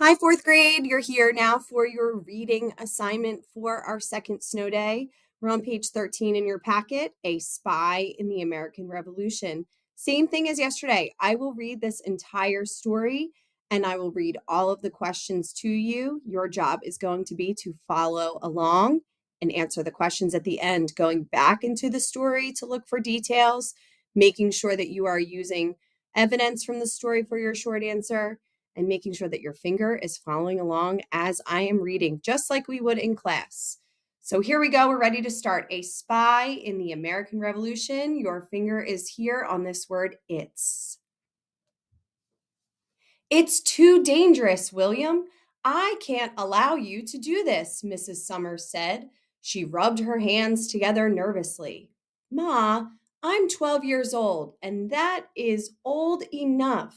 Hi, fourth grade. You're here now for your reading assignment for our second snow day. We're on page 13 in your packet, A Spy in the American Revolution. Same thing as yesterday. I will read this entire story and I will read all of the questions to you. Your job is going to be to follow along and answer the questions at the end, going back into the story to look for details, making sure that you are using evidence from the story for your short answer and making sure that your finger is following along as I am reading, just like we would in class. So here we go. We're ready to start. A Spy in the American Revolution. Your finger is here on this word, it's. It's too dangerous, William. I can't allow you to do this, Mrs. Summers said. She rubbed her hands together nervously. Ma, I'm 12 years old, and that is old enough.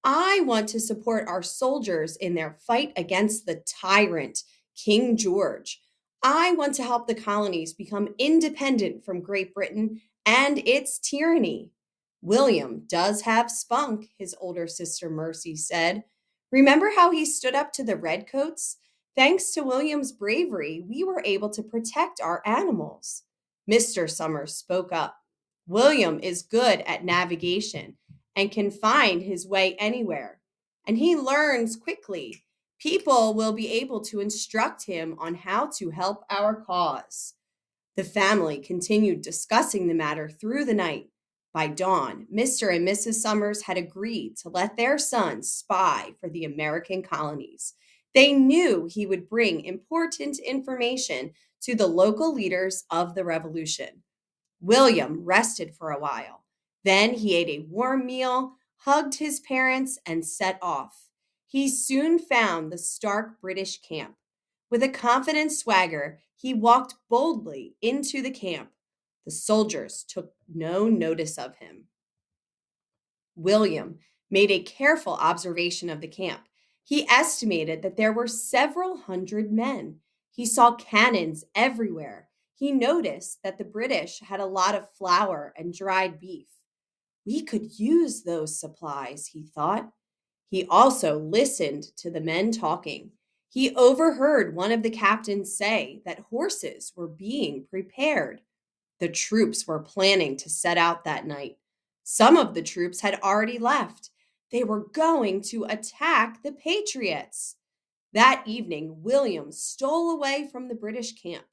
I want to support our soldiers in their fight against the tyrant, King George. I want to help the colonies become independent from Great Britain and its tyranny. William does have spunk, his older sister Mercy said. Remember how he stood up to the redcoats? Thanks to William's bravery, we were able to protect our animals. Mr. Summers spoke up. William is good at navigation and can find his way anywhere, and he learns quickly. People will be able to instruct him on how to help our cause. The family continued discussing the matter through the night. By dawn, Mr. and Mrs. Summers had agreed to let their son spy for the American colonies. They knew he would bring important information to the local leaders of the revolution. William rested for a while. Then he ate a warm meal, hugged his parents, and set off. He soon found the stark British camp. With a confident swagger, he walked boldly into the camp. The soldiers took no notice of him. William made a careful observation of the camp. He estimated that there were several hundred men. He saw cannons everywhere. He noticed that the British had a lot of flour and dried beef. We could use those supplies, he thought. He also listened to the men talking. He overheard one of the captains say that horses were being prepared. The troops were planning to set out that night. Some of the troops had already left. They were going to attack the Patriots. That evening, William stole away from the British camp.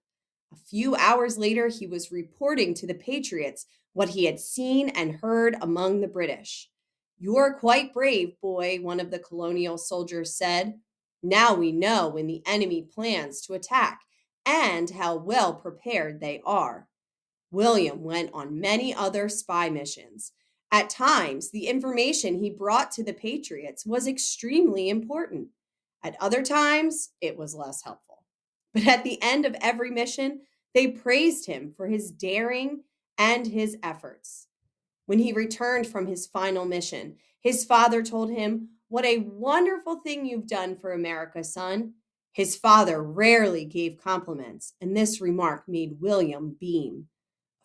A few hours later, he was reporting to the Patriots what he had seen and heard among the British. You're quite brave, boy, one of the colonial soldiers said. Now we know when the enemy plans to attack and how well prepared they are. William went on many other spy missions. At times, the information he brought to the Patriots was extremely important. At other times, it was less helpful. But at the end of every mission, they praised him for his daring and his efforts. When he returned from his final mission, his father told him, "What a wonderful thing you've done for America, son." His father rarely gave compliments, and this remark made William beam.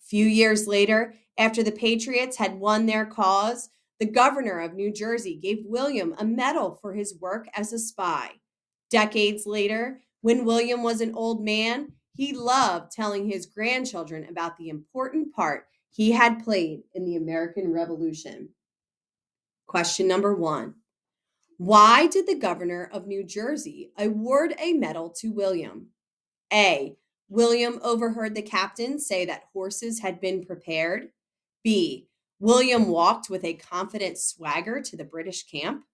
A few years later, after the Patriots had won their cause, the governor of New Jersey gave William a medal for his work as a spy. Decades later, when William was an old man, he loved telling his grandchildren about the important part he had played in the American Revolution. Question number 1. Why did the governor of New Jersey award a medal to William? A. William overheard the captain say that horses had been prepared. B. William walked with a confident swagger to the British camp.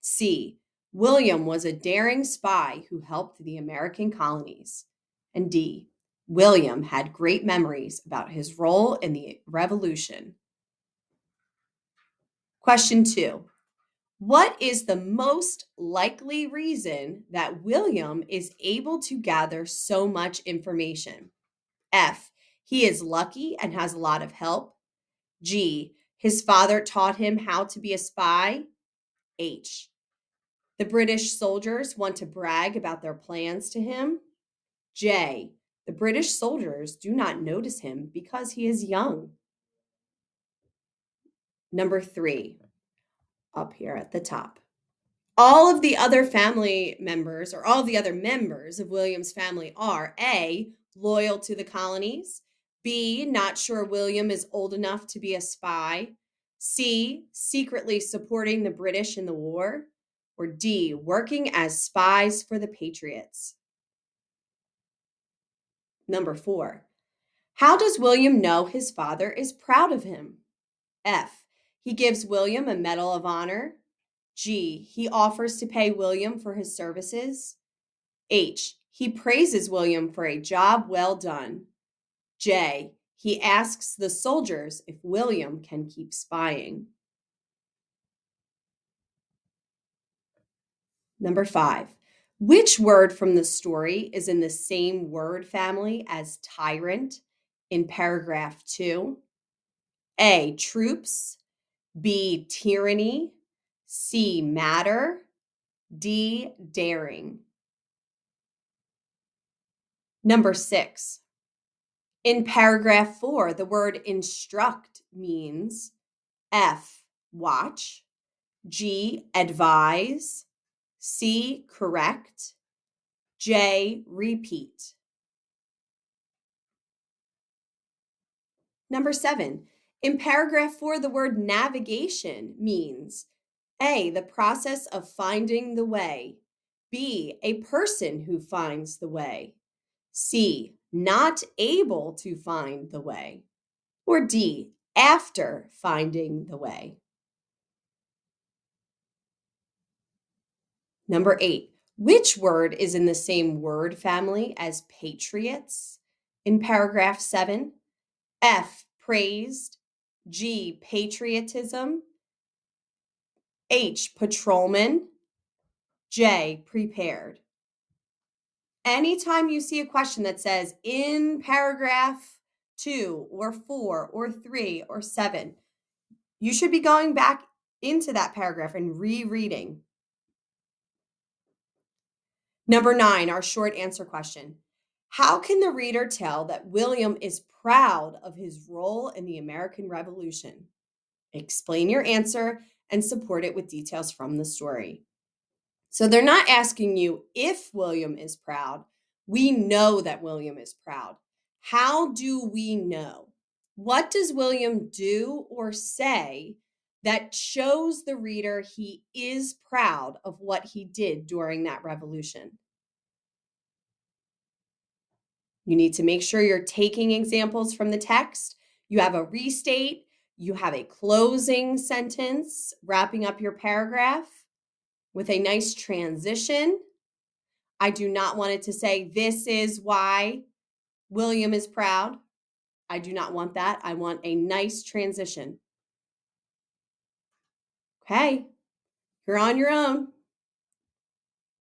C. William was a daring spy who helped the American colonies. And D. William had great memories about his role in the Revolution. Question 2. What is the most likely reason that William is able to gather so much information? F. He is lucky and has a lot of help. G. His father taught him how to be a spy. H. The British soldiers want to brag about their plans to him. J. The British soldiers do not notice him because he is young. Number 3, up here at the top. All of the other family members, or all of the other members of William's family, are A, loyal to the colonies, B, not sure William is old enough to be a spy, C, secretly supporting the British in the war, or D, working as spies for the Patriots. Number 4. How does William know his father is proud of him? F. He gives William a Medal of Honor. G. He offers to pay William for his services. H. He praises William for a job well done. J. He asks the soldiers if William can keep spying. Number 5. Which word from the story is in the same word family as tyrant in paragraph 2? A. Troops. B. Tyranny. C. Matter. D. Daring. Number 6. In paragraph 4, the word instruct means F. Watch. G. Advise. C. Correct. J. Repeat. Number 7. In paragraph 4, the word navigation means A. The process of finding the way. B. A person who finds the way. C. Not able to find the way. Or D. After finding the way. Number 8. Which word is in the same word family as patriots in paragraph 7? F. Praised. G. Patriotism. H. Patrolman. J. Prepared. Anytime you see a question that says in paragraph 2 or 4 or 3 or 7, you should be going back into that paragraph and rereading. Number 9, our short answer question. How can the reader tell that William is proud of his role in the American Revolution? Explain your answer and support it with details from the story. So they're not asking you if William is proud. We know that William is proud. How do we know? What does William do or say that shows the reader he is proud of what he did during that revolution? You need to make sure you're taking examples from the text. You have a restate, you have a closing sentence wrapping up your paragraph with a nice transition. I do not want it to say, this is why William is proud. I do not want that. I want a nice transition. Okay, you're on your own.